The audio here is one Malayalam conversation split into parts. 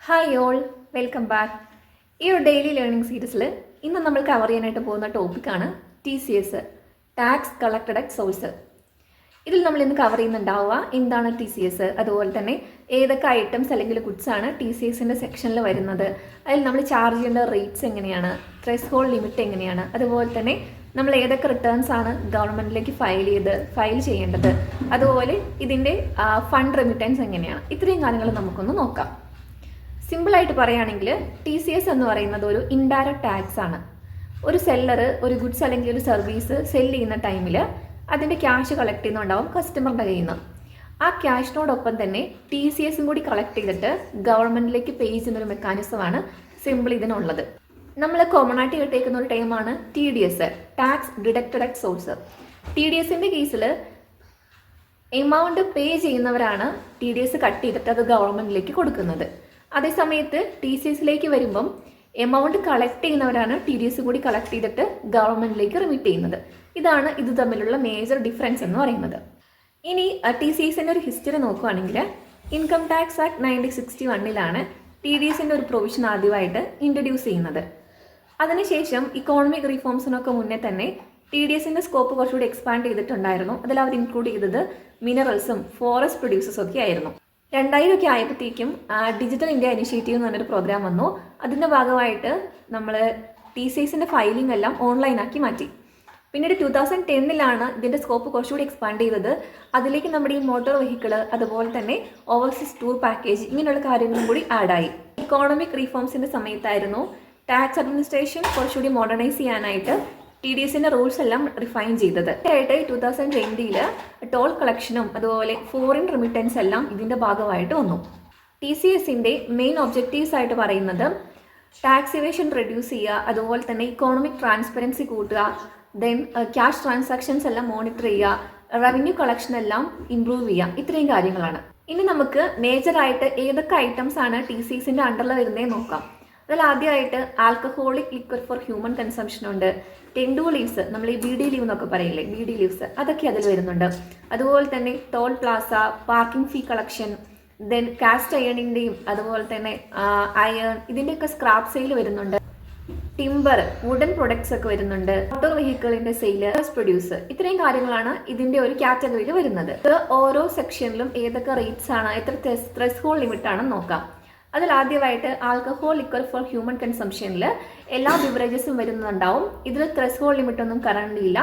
Hi all, welcome back. ഈ ഒരു ഡെയിലി ലേണിംഗ് സീരീസിൽ ഇന്ന് നമ്മൾ കവർ ചെയ്യാനായിട്ട് പോകുന്ന ടോപ്പിക്കാണ് TCS, tax collected at source. ഇതിൽ നമ്മൾ ഇന്ന് കവർ ചെയ്യുന്നുണ്ടാവുക എന്താണ് TCS, അതുപോലെ തന്നെ ഏതൊക്കെ ഐറ്റംസ് അല്ലെങ്കിൽ ഗുഡ്സ് ആണ് TCSൻ്റെ സെക്ഷനിൽ വരുന്നത്, അതിൽ നമ്മൾ ചാർജ് ചെയ്യേണ്ട റേറ്റ്സ് എങ്ങനെയാണ്, ത്രെഷ് ഹോൾഡ് ലിമിറ്റ് എങ്ങനെയാണ്, അതുപോലെ തന്നെ നമ്മൾ ഏതൊക്കെ റിട്ടേൺസ് ആണ് ഗവൺമെൻറ്റിലേക്ക് ഫയൽ ചെയ്യേണ്ടത്, അതുപോലെ ഇതിൻ്റെ ഫണ്ട് റെമിറ്റൻസ് എങ്ങനെയാണ്, ഇത്രയും കാര്യങ്ങൾ നമുക്കൊന്ന് നോക്കാം. സിമ്പിളായിട്ട് പറയുകയാണെങ്കിൽ TCS എന്ന് പറയുന്നത് ഒരു ഇൻഡയറക്റ്റ് ടാക്സ് ആണ്. ഒരു സെല്ലർ ഒരു ഗുഡ്സ് അല്ലെങ്കിൽ ഒരു സർവീസ് സെല്ല് ചെയ്യുന്ന ടൈമിൽ അതിൻ്റെ ക്യാഷ് കളക്ട് ചെയ്യുന്നുണ്ടാവും കസ്റ്റമറിൻ്റെ കയ്യിൽ നിന്ന്. ആ ക്യാഷിനോടൊപ്പം തന്നെ TCSും കൂടി കളക്ട് ചെയ്തിട്ട് ഗവൺമെൻറ്റിലേക്ക് പേ ചെയ്യുന്നൊരു മെക്കാനിസമാണ് സിമ്പിൾ ഇതിനുള്ളത്. നമ്മൾ കോമൺ ആയിട്ട് കേട്ടേക്കുന്ന ഒരു ടൈമാണ് TDS, tax deducted at source. TDSൻ്റെ കേസിൽ എമൗണ്ട് പേ ചെയ്യുന്നവരാണ് TDS കട്ട് ചെയ്തിട്ട് അത് ഗവൺമെൻറ്റിലേക്ക് കൊടുക്കുന്നത്. അതേസമയത്ത് TCSലേക്ക് വരുമ്പം എമൗണ്ട് കളക്ട് ചെയ്യുന്നവരാണ് TDS കൂടി കളക്ട് ചെയ്തിട്ട് ഗവൺമെൻറ്റിലേക്ക് റിമിറ്റ് ചെയ്യുന്നത്. ഇതാണ് ഇത് തമ്മിലുള്ള മേജർ ഡിഫറൻസ് എന്ന് പറയുന്നത്. ഇനി TCSൻ്റെ ഒരു ഹിസ്റ്ററി നോക്കുകയാണെങ്കിൽ ഇൻകം ടാക്സ് ആക്ട് 1961 TDSൻ്റെ ഒരു പ്രൊവിഷൻ ആദ്യമായിട്ട് ഇൻട്രൊഡ്യൂസ് ചെയ്യുന്നത്. അതിനുശേഷം ഇക്കോണമിക് റീഫോംസിനൊക്കെ മുന്നേ തന്നെ TDSൻ്റെ സ്കോപ്പ് കുറച്ചുകൂടി എക്സ്പാൻഡ് ചെയ്തിട്ടുണ്ടായിരുന്നു. അതിൽ അവർ ഇൻക്ലൂഡ് ചെയ്തത് മിനറൽസും ഫോറസ്റ്റ് പ്രൊഡ്യൂസേഴ്സും ഒക്കെ ആയിരുന്നു. 2000 ആയപ്പോഴത്തേക്കും ഡിജിറ്റൽ ഇന്ത്യ ഇനിഷ്യേറ്റീവ് എന്ന് പറഞ്ഞൊരു പ്രോഗ്രാം വന്നു. അതിൻ്റെ ഭാഗമായിട്ട് നമ്മൾ TCSൻ്റെ ഫയലിംഗ് എല്ലാം ഓൺലൈനാക്കി മാറ്റി. പിന്നീട് 2010 ഇതിൻ്റെ സ്കോപ്പ് കുറച്ചുകൂടി എക്സ്പാൻഡ് ചെയ്തത്. അതിലേക്ക് നമ്മുടെ ഈ മോട്ടോർ വെഹിക്കിൾ, അതുപോലെ തന്നെ ഓവർസീസ് ടൂർ പാക്കേജ്, ഇങ്ങനെയുള്ള കാര്യങ്ങളും കൂടി ആഡായി. ഇക്കോണമിക് റീഫോംസിൻ്റെ സമയത്തായിരുന്നു ടാക്സ് അഡ്മിനിസ്ട്രേഷൻ കുറച്ചുകൂടി മോഡേണൈസ് ചെയ്യാനായിട്ട് TDSൻ്റെ റൂൾസ് എല്ലാം റിഫൈൻ ചെയ്തത്. ആയിട്ട് 2020 ടോൾ കളക്ഷനും അതുപോലെ ഫോറിൻ റെമിറ്റൻസ് എല്ലാം ഇതിൻ്റെ ഭാഗമായിട്ട് വന്നു. TCSൻ്റെ മെയിൻ ഒബ്ജക്റ്റീവ്സ് ആയിട്ട് പറയുന്നത് ടാക്സ് ഇവേഷൻ റെഡ്യൂസ് ചെയ്യുക, അതുപോലെ തന്നെ ഇക്കോണമിക് ട്രാൻസ്പെറൻസി കൂട്ടുക, ദെൻ ക്യാഷ് ട്രാൻസാക്ഷൻസ് എല്ലാം മോണിറ്റർ ചെയ്യുക, റവന്യൂ കളക്ഷൻ എല്ലാം ഇംപ്രൂവ് ചെയ്യുക, ഇത്രയും കാര്യങ്ങളാണ്. ഇനി നമുക്ക് മേജറായിട്ട് ഏതൊക്കെ ഐറ്റംസ് ആണ് TCSൻ്റെ അണ്ടറിൽ വരുന്നതെന്ന് നോക്കാം. അതിൽ ആദ്യമായിട്ട് alcoholic liquor for human consumption ഉണ്ട്. ടെൻഡു ലീവ്സ്, നമ്മൾ ഈ BD ലീവ് എന്നൊക്കെ പറയില്ലേ, BD ലീവ്സ്, അതൊക്കെ അതിൽ വരുന്നുണ്ട്. അതുപോലെ തന്നെ toll plaza, parking fee collection, then cast അയണിൻ്റെയും അതുപോലെ തന്നെ അയൺ, ഇതിൻ്റെയൊക്കെ സ്ക്രാപ്പ് സെയിൽ വരുന്നുണ്ട്. ടിമ്പർ, വുഡൻ പ്രൊഡക്ട്സ് ഒക്കെ വരുന്നുണ്ട്. മോട്ടോർ വെഹിക്കിളിന്റെ സെയിൽ, പ്രൊഡ്യൂസ്, ഇത്രയും കാര്യങ്ങളാണ് ഇതിന്റെ ഒരു കാറ്റഗറിയിൽ വരുന്നത്. ഓരോ സെക്ഷനിലും ഏതൊക്കെ റേറ്റ്സ് ആണ്, എത്ര ത്രെഷ് ഹോൾഡ് ലിമിറ്റ് ആണെന്ന് നോക്കാം. അതിൽ ആദ്യമായിട്ട് ആൽക്കഹോൾ ലിക്വർ ഫോർ ഹ്യൂമൻ കൺസംഷനിൽ എല്ലാ ബിവറേജസും വരുന്നുണ്ടാവും. ഇതിൽ ത്രെഷ് ഹോൾഡ് ലിമിറ്റ് ഒന്നും കറണ്ട് ഇല്ല.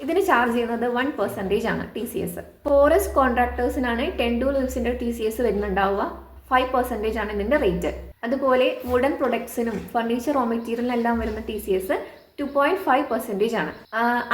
ഇതിന് ചാർജ് ചെയ്യുന്നത് 1% ആണ് TCS. ഫോറസ്റ്റ് കോൺട്രാക്ടേഴ്സിനാണ് 10 ലീവ്സിന്റെ TCS വരുന്നുണ്ടാവുക. 5% ആണ് ഇതിന്റെ റേറ്റ്. അതുപോലെ വുഡൻ പ്രൊഡക്ട്സിനും ഫർണിച്ചർ റോ മെറ്റീരിയലിനെല്ലാം വരുന്ന TCS 2.5% ആണ്.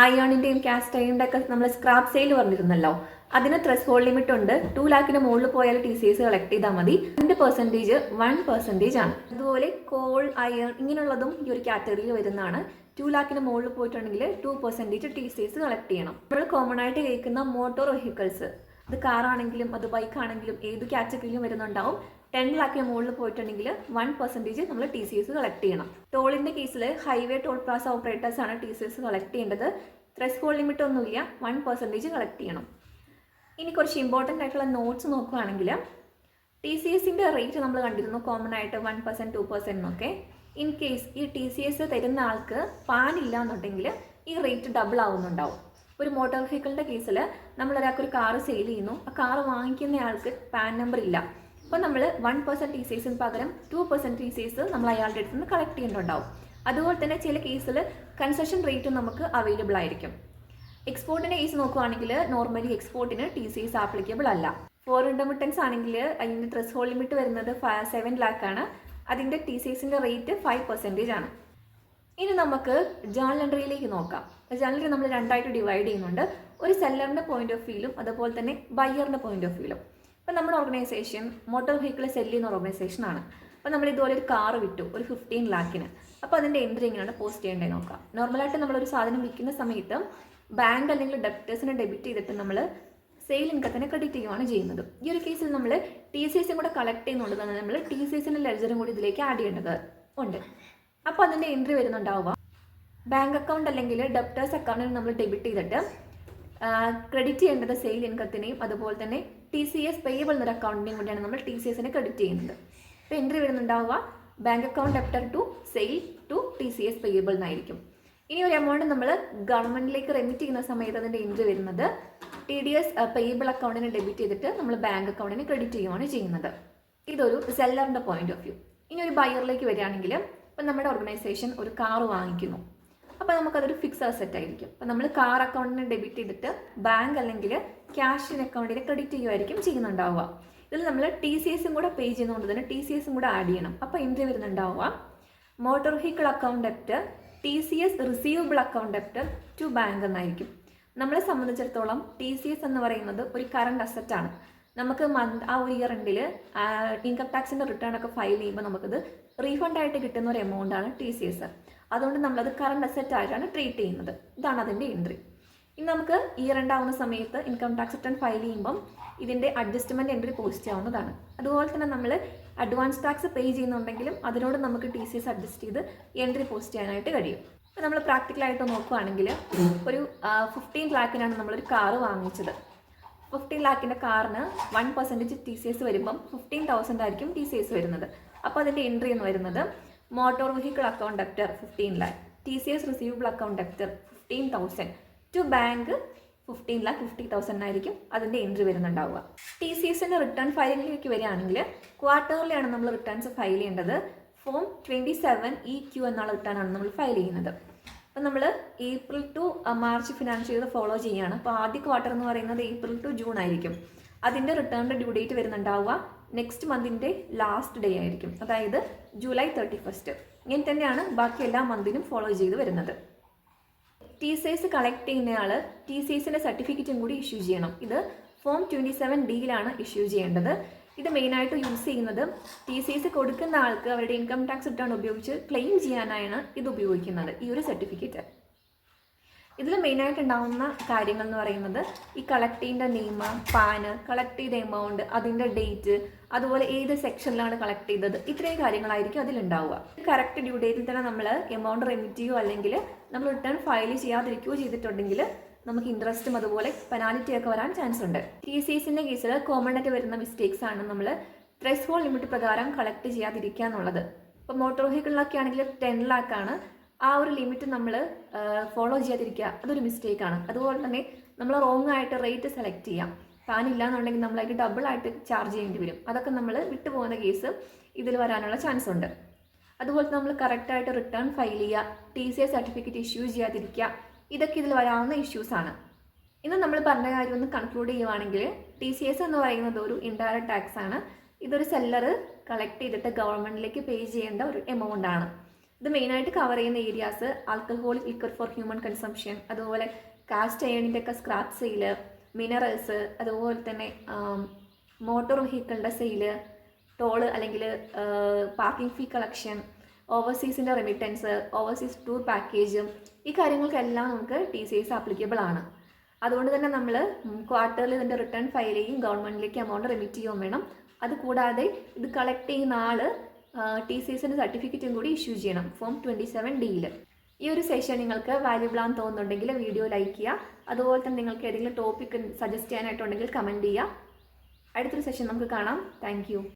അയണിന്റെയും കാസ്റ്റ് അയണിന്റെ ഒക്കെ നമ്മൾ സ്ക്രാപ്പ് സെയിൽ പറഞ്ഞിരുന്നല്ലോ, അതിന് ത്രെഷ് ഹോൾഡ് ലിമിറ്റ് ഉണ്ട്. 2 lakhന് മുകളിൽ പോയാൽ TCS കളക്ട് ചെയ്താൽ മതി. 2% 1% ആണ്. അതുപോലെ കോൾ, അയൺ ഇങ്ങനെയുള്ളതും ഈ ഒരു കാറ്റഗറിയിൽ വരുന്നതാണ്. 2 lakhന് മുകളിൽ പോയിട്ടുണ്ടെങ്കിൽ 2% TCS കളക്ട് ചെയ്യണം. നമ്മൾ കോമൺ ആയിട്ട് കേൾക്കുന്ന മോട്ടോർ വെഹിക്കിൾസ്, അത് കാറാണെങ്കിലും അത് ബൈക്കാണെങ്കിലും ഏത് കാറ്റഗറിയിലും വരുന്നുണ്ടാവും. 10 lakhന് മുകളിൽ പോയിട്ടുണ്ടെങ്കിൽ 1% നമ്മൾ TCS കളക്ട് ചെയ്യണം. ടോളിൻ്റെ കേസിൽ ഹൈവേ ടോൾ പ്ലാസ ഓപ്പറേറ്റേഴ്സ് ആണ് TCS കളക്ട് ചെയ്യേണ്ടത്. ത്രെഷ് ഹോൾഡ് ലിമിറ്റ് ഒന്നുമില്ല, 1% കളക്ട് ചെയ്യണം. ഇനി കുറച്ച് ഇമ്പോർട്ടൻ്റ് ആയിട്ടുള്ള നോട്ട്സ് നോക്കുകയാണെങ്കിൽ TCSൻ്റെ റേറ്റ് നമ്മൾ കണ്ടിരുന്നു കോമൺ ആയിട്ട് 1%, 2% എന്നൊക്കെ. ഇൻ കേസ് ഈ TCS തരുന്ന ആൾക്ക് പാൻ ഇല്ല എന്നുണ്ടെങ്കിൽ ഈ റേറ്റ് ഡബിൾ ആവുന്നുണ്ടാവും. ഒരു മോട്ടോർ വെഹിക്കിളിൻ്റെ കേസിൽ നമ്മളൊരാൾക്ക് ഒരു കാറ് സെയിൽ ചെയ്യുന്നു, ആ കാറ് വാങ്ങിക്കുന്ന ആൾക്ക് പാൻ നമ്പർ ഇല്ല. അപ്പോൾ നമ്മൾ 1% TCSന് പകരം 2% TCS നമ്മൾ അയാളുടെ അടുത്ത് നിന്ന് കളക്ട് ചെയ്യുന്നുണ്ടാവും. അതുപോലെ തന്നെ ചില കേസിൽ കൺസെഷൻ റേറ്റും നമുക്ക് അവൈലബിൾ ആയിരിക്കും. എക്സ്പോർട്ടിൻ്റെ കേസ് നോക്കുകയാണെങ്കിൽ നോർമലി എക്സ്പോർട്ടിന് TCS ആപ്ലിക്കബിൾ അല്ല. ഫോറിൻ റെമിറ്റൻസ് ആണെങ്കിൽ അതിൻ്റെ ത്രെഷ് ഹോൾഡ് ലിമിറ്റ് വരുന്നത് 7 lakh ആണ്. അതിൻ്റെ TCSൻ്റെ റേറ്റ് 5% ആണ്. ഇനി നമുക്ക് ജേണൽ എൻട്രിയിലേക്ക് നോക്കാം. ജേണൽ എൻട്രി നമ്മൾ രണ്ടായിട്ട് ഡിവൈഡ് ചെയ്യുന്നുണ്ട്. ഒരു സെല്ലറിൻ്റെ പോയിന്റ് ഓഫ് വ്യൂയിലും അതുപോലെ തന്നെ ബയ്യറിൻ്റെ പോയിന്റ് ഓഫ് വ്യൂയിലും. ഇപ്പം നമ്മുടെ ഓർഗനൈസേഷൻ മോട്ടോർ വെഹിക്കിൾ സെല്ല് ചെയ്യുന്ന ഓർഗനൈസേഷൻ ആണ്. അപ്പോൾ നമ്മൾ ഇതുപോലെ ഒരു കാറ് വിറ്റു ഒരു 15 lakhന്. അപ്പോൾ അതിൻ്റെ എൻട്രി എങ്ങനെയാണ് പോസ്റ്റ് ചെയ്യേണ്ടത് നോക്കാം. നോർമലായിട്ട് നമ്മളൊരു സാധനം വിൽക്കുന്ന സമയത്ത് ബാങ്ക് അല്ലെങ്കിൽ ഡെപ്റ്റേഴ്സിനെ ഡെബിറ്റ് ചെയ്തിട്ട് നമ്മൾ സെയിൽ ഇൻകത്തിനെ ക്രെഡിറ്റ് ചെയ്യുകയാണ് ചെയ്യുന്നത്. ഈ ഒരു കേസിൽ നമ്മൾ TCSും കൂടെ കളക്ട് ചെയ്യുന്നുള്ളതാണ് നമ്മൾ TCSൻ്റെ ലെഡ്ജറും കൂടി ഇതിലേക്ക് ആഡ് ചെയ്യേണ്ടത് ഉണ്ട്. അപ്പോൾ അതിൻ്റെ എൻട്രി വരുന്നുണ്ടാവുക ബാങ്ക് അക്കൗണ്ട് അല്ലെങ്കിൽ ഡെപ്റ്റേഴ്സ് അക്കൗണ്ടിന് നമ്മൾ ഡെബിറ്റ് ചെയ്തിട്ട് ക്രെഡിറ്റ് ചെയ്യേണ്ടത് സെയിൽ ഇൻകത്തിനെയും അതുപോലെ തന്നെ TCS പേയബിൾ എന്നൊരു അക്കൗണ്ടിനെയും കൂടിയാണ് നമ്മൾ TCSനെ ക്രെഡിറ്റ് ചെയ്യുന്നത്. അപ്പോൾ എൻട്രി വരുന്നുണ്ടാവുക bank account debtor to sale to TCS payable എന്നായിരിക്കും. ഇനി ഒരു എമൗണ്ട് നമ്മൾ ഗവൺമെന്റിലേക്ക് റെമിറ്റ് ചെയ്യുന്ന സമയത്ത് അതിൻ്റെ എൻട്രി വരുന്നത് TDS പേയബിൾ അക്കൗണ്ടിനെ ഡെബിറ്റ് ചെയ്തിട്ട് നമ്മൾ ബാങ്ക് അക്കൗണ്ടിന് ക്രെഡിറ്റ് ചെയ്യുകയാണ് ചെയ്യുന്നത്. ഇതൊരു സെല്ലറിൻ്റെ പോയിന്റ് ഓഫ് വ്യൂ. ഇനി ഒരു ബയറിലേക്ക് വരികയാണെങ്കിൽ ഇപ്പം നമ്മുടെ ഓർഗനൈസേഷൻ ഒരു കാർ വാങ്ങിക്കുന്നു. അപ്പോൾ നമുക്കതൊരു ഫിക്സഡ് അസറ്റ് ആയിരിക്കും. അപ്പോൾ നമ്മൾ കാർ അക്കൗണ്ടിനെ ഡെബിറ്റ് ചെയ്തിട്ട് ബാങ്ക് അല്ലെങ്കിൽ ക്യാഷ് അക്കൗണ്ടിനെ ക്രെഡിറ്റ് ചെയ്യുമായിരിക്കും ചെയ്യുന്നുണ്ടാവുക. ഇതിൽ നമ്മൾ TCSും കൂടെ പേ ചെയ്യുന്നതുകൊണ്ട് തന്നെ TCSും കൂടെ ആഡ് ചെയ്യണം. അപ്പോൾ എൻട്രി വരുന്നുണ്ടാവുക motor vehicle account debit TCS receivable account debit to bank എന്നായിരിക്കും. നമ്മളെ സംബന്ധിച്ചിടത്തോളം TCS എന്ന് പറയുന്നത് ഒരു കറണ്ട് അസറ്റാണ്. നമുക്ക് ആ ഒരു ഇയർ എൻഡിൽ ഇൻകം ടാക്സിൻ്റെ റിട്ടേൺ ഒക്കെ ഫയൽ ചെയ്യുമ്പോൾ നമുക്കത് റീഫണ്ട് ആയിട്ട് കിട്ടുന്ന ഒരു എമൗണ്ടാണ് TCS. അതുകൊണ്ട് നമ്മളത് കറണ്ട് അസറ്റ് ആയിട്ടാണ് ട്രീറ്റ് ചെയ്യുന്നത്. ഇതാണ് അതിൻ്റെ എൻട്രി. ഇനി നമുക്ക് ഇയർ എൻഡ് ആവുന്ന സമയത്ത് ഇൻകം ടാക്സ് റിട്ടേൺ ഫയൽ ചെയ്യുമ്പം ഇതിൻ്റെ അഡ്ജസ്റ്റ്മെൻറ്റ് എൻട്രി പോസ്റ്റ് ആവുന്നതാണ്. അതുപോലെ തന്നെ നമ്മൾ അഡ്വാൻസ് ടാക്സ് പേ ചെയ്യുന്നുണ്ടെങ്കിലും അതിനോട് നമുക്ക് TCS അഡ്ജസ്റ്റ് ചെയ്ത് എൻട്രി പോസ്റ്റ് ചെയ്യാനായിട്ട് കഴിയും. അപ്പോൾ നമ്മൾ പ്രാക്ടിക്കലായിട്ട് നോക്കുകയാണെങ്കിൽ ഒരു 15 ലാഖിനാണ് നമ്മളൊരു കാറ് വാങ്ങിച്ചത്. 15 ലാഖിൻ്റെ കാറിന് 1% TCS വരുമ്പം 15,000 ആയിരിക്കും TCS വരുന്നത്. അപ്പോൾ അതിൻ്റെ എൻട്രി എന്ന് വരുന്നത് motor vehicle account debtor 15 lakh, TCS receivable account debtor 15,000 to bank 15,50,000 ആയിരിക്കും അതിൻ്റെ എൻട്രി വരുന്നുണ്ടാവുക. TCSൻ്റെ റിട്ടേൺ ഫയലിംഗിലേക്ക് വരികയാണെങ്കിൽ ക്വാർട്ടർലിയാണ് നമ്മൾ റിട്ടേൺസ് ഫയൽ ചെയ്യേണ്ടത്. ഫോം 27EQ എന്നുള്ള റിട്ടേൺ ആണ് നമ്മൾ ഫയൽ ചെയ്യുന്നത്. അപ്പം നമ്മൾ April to March financial year follow ചെയ്യുകയാണ്. അപ്പോൾ ആദ്യ ക്വാർട്ടർ എന്ന് പറയുന്നത് ഏപ്രിൽ ടു ജൂൺ ആയിരിക്കും. അതിൻ്റെ റിട്ടേണിൻ്റെ ഡ്യൂ ഡേറ്റ് വരുന്നുണ്ടാവുക നെക്സ്റ്റ് മന്തിൻ്റെ ലാസ്റ്റ് ഡേ ആയിരിക്കും, അതായത് ജൂലൈ 31. ഇങ്ങനെ തന്നെയാണ് ബാക്കി എല്ലാ മന്തിനും ഫോളോ ചെയ്ത് വരുന്നത്. TCS കളക്ട് ചെയ്യുന്നയാൾ TCSൻ്റെ സർട്ടിഫിക്കറ്റും കൂടി ഇഷ്യൂ ചെയ്യണം. ഇത് ഫോം 27Dയിലാണ് ഇഷ്യൂ ചെയ്യേണ്ടത്. ഇത് മെയിനായിട്ട് യൂസ് ചെയ്യുന്നത് TCS കൊടുക്കുന്ന ആൾക്ക് അവരുടെ ഇൻകം ടാക്സ് റിട്ടേൺ ഉപയോഗിച്ച് ക്ലെയിം ചെയ്യാനാണ് ഇത് ഉപയോഗിക്കുന്നത്, ഈ ഒരു സർട്ടിഫിക്കറ്റ്. ഇതിൽ മെയിനായിട്ട് ഉണ്ടാകുന്ന കാര്യങ്ങൾ എന്ന് പറയുന്നത് ഈ കളക്ട് ചെയ്യുന്ന നെയിം, പാന്, കളക്ട് ചെയ്ത എമൗണ്ട്, അതിൻ്റെ ഡേറ്റ്, അതുപോലെ ഏത് സെക്ഷനിലാണ് കളക്ട് ചെയ്തത്, ഇത്രയും കാര്യങ്ങളായിരിക്കും അതിലുണ്ടാവുക. കറക്റ്റ് ഡ്യൂ ഡേറ്റിൽ തന്നെ നമ്മൾ എമൗണ്ട് റെമിറ്റ് ചെയ്യുകയോ അല്ലെങ്കിൽ നമ്മൾ റിട്ടേൺ ഫയൽ ചെയ്യാതിരിക്കുകയോ ചെയ്തിട്ടുണ്ടെങ്കിൽ നമുക്ക് ഇൻട്രസ്റ്റും അതുപോലെ പെനാലിറ്റി ഒക്കെ വരാൻ ചാൻസ് ഉണ്ട്. TCSൻ്റെ കേസിൽ കോമൺ ആയിട്ട് വരുന്ന മിസ്റ്റേക്സ് ആണ് നമ്മൾ ത്രെഷ് ഹോൾഡ് ലിമിറ്റ് പ്രകാരം കളക്ട് ചെയ്യാതിരിക്കുക എന്നുള്ളത്. ഇപ്പോൾ മോട്ടോർ വെഹിക്കിളിലൊക്കെ ആണെങ്കിൽ 10 lakh ആണ്. ആ ഒരു ലിമിറ്റ് നമ്മൾ ഫോളോ ചെയ്യാതിരിക്കുക, അതൊരു മിസ്റ്റേക്കാണ്. അതുപോലെ തന്നെ നമ്മൾ റോങ് ആയിട്ട് റേറ്റ് സെലക്ട് ചെയ്യാം. പാൻ ഇല്ലാന്നുണ്ടെങ്കിൽ നമ്മളായിട്ട് ഡബിൾ ആയിട്ട് ചാർജ് ചെയ്യേണ്ടി വരും. അതൊക്കെ നമ്മൾ വിട്ടുപോകുന്ന കേസ് ഇതിൽ വരാനുള്ള ചാൻസ് ഉണ്ട്. അതുപോലെ നമ്മൾ കറക്റ്റായിട്ട് റിട്ടേൺ ഫയൽ ചെയ്യുക, TCS സർട്ടിഫിക്കറ്റ് ഇഷ്യൂ ചെയ്യാതിരിക്കുക, ഇതൊക്കെ ഇതിൽ വരാവുന്ന ഇഷ്യൂസാണ്. ഇന്ന് നമ്മൾ പറഞ്ഞ കാര്യം ഒന്ന് കൺക്ലൂഡ് ചെയ്യുവാണെങ്കിൽ TCS എന്ന് പറയുന്നത് ഒരു ഇൻഡയറക്റ്റ് ടാക്സ് ആണ്. ഇതൊരു സെല്ലർ കളക്ട് ചെയ്തിട്ട് ഗവൺമെൻറ്റിലേക്ക് പേ ചെയ്യേണ്ട ഒരു എമൗണ്ട് ആണ്. ഇത് മെയിനായിട്ട് കവർ ചെയ്യുന്ന areas alcoholic liquor for human consumption, അതുപോലെ കാസ്റ്റ് അയണിൻ്റെ ഒക്കെ സ്ക്രാപ്പ് സെയില്, മിനറൽസ്, അതുപോലെ തന്നെ മോട്ടോർ വെഹിക്കിളിൻ്റെ സെയില്, ടോള് അല്ലെങ്കിൽ പാർക്കിംഗ് ഫീ കളക്ഷൻ, ഓവർസീസിൻ്റെ റെമിറ്റൻസ്, ഓവർസീസ് ടൂർ പാക്കേജ്, ഈ കാര്യങ്ങൾക്കെല്ലാം നമുക്ക് TCS ആപ്ലിക്കബിൾ ആണ്. അതുകൊണ്ട് തന്നെ നമ്മൾ ക്വാർട്ടറിൽ ഇതിൻ്റെ റിട്ടേൺ ഫയൽ ചെയ്യും, ഗവൺമെൻറ്റിലേക്ക് എമൗണ്ട് റെമിറ്റ് ചെയ്യുകയും വേണം. അതുകൂടാതെ ഇത് കളക്ട് ചെയ്യുന്ന ആൾ TCSൻ്റെ സർട്ടിഫിക്കറ്റും കൂടി ഇഷ്യൂ ചെയ്യണം ഫോം 27Dയിൽ. ഈ ഒരു സെഷൻ നിങ്ങൾക്ക് വാല്യുബിൾ ആണെന്ന് തോന്നുന്നുണ്ടെങ്കിൽ വീഡിയോ ലൈക്ക് ചെയ്യുക. അതുപോലെ തന്നെ നിങ്ങൾക്ക് ഏതെങ്കിലും ടോപ്പിക് സജസ്റ്റ് ചെയ്യാനായിട്ടുണ്ടെങ്കിൽ കമൻറ്റ് ചെയ്യുക. അടുത്തൊരു സെഷൻ നമുക്ക് കാണാം. താങ്ക്